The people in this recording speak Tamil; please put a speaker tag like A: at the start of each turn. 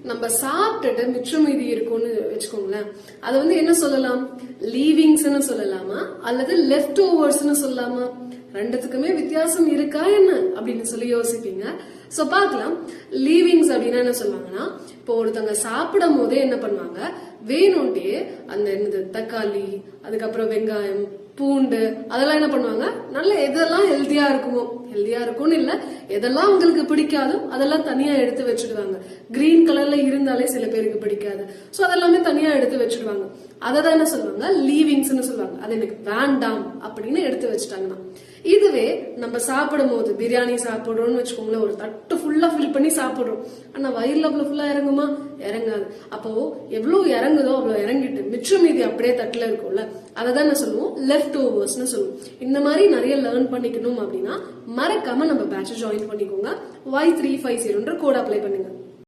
A: நம்ம சாப்பிட்டுட்டு மிச்சம் மீதி இருக்கும்னு வச்சுக்கோங்களேன், அதை வந்து என்ன சொல்லலாம்? லீவிங்ஸ்னு சொல்லலாமா அல்லது லெஃப்ட் ஓவர்ஸ்னு சொல்லலாமா? ரெண்டுத்துக்குமே வித்தியாசம் இருக்கா என்ன அப்படின்னு சொல்லி யோசிப்பீங்க. சோ பார்க்கலாம். லீவிங்ஸ் அப்படின்னா என்ன சொல்லுவாங்கன்னா, இப்போ ஒருத்தவங்க சாப்பிடும் போதே என்ன பண்ணுவாங்க, வேணும்ட்டே அந்த என்னது தக்காளி, அதுக்கப்புறம் வெங்காயம், பூண்டு அதெல்லாம் என்ன பண்ணுவாங்க, நல்ல எதெல்லாம் ஹெல்த்தியா இருக்குமோ, ஹெல்த்தியா இருக்கும்னு இல்ல, எதெல்லாம் உங்களுக்கு பிடிக்காதோ அதெல்லாம் தனியா எடுத்து வச்சிடுவாங்க. கிரீன் கலர்ல இருந்தாலே சில பேருக்கு பிடிக்காது, சோ அதெல்லாமே தனியா எடுத்து வச்சிடுவாங்க. அததான் என்ன சொல்லுவாங்க, லீவிங்ஸ்னு சொல்லுவாங்க. அது எனக்கு வேண்டாம் அப்படின்னு எடுத்து வச்சுட்டாங்கன்னா. இதுவே நம்ம சாப்பிடும் போது பிரியாணி சாப்பிடுறோம்னு வச்சுக்கோங்களேன், ஒரு தட்டு ஃபுல்லா ஃபில் பண்ணி சாப்பிடுறோம், ஆனா வயிறுல அவ்வளவு ஃபுல்லா இறங்குமா? இறங்காது. அப்போ எவ்வளவு இறங்குதோ அவ்வளவு இறங்கிட்டு மிச்சம் மீதி அப்படியே தட்டுல இருக்கும்ல, அததான் என்ன சொல்லுவோம், லெஃப்ட் ஓவர்ஸ்னு சொல்லுவோம். இந்த மாதிரி நிறைய லேர்ன் பண்ணிக்கணும் அப்படின்னா மறக்காம நம்ம பேட்ச் ஜாயின் பண்ணிக்கோங்க. Y350 கோட் அப்ளை பண்ணுங்க.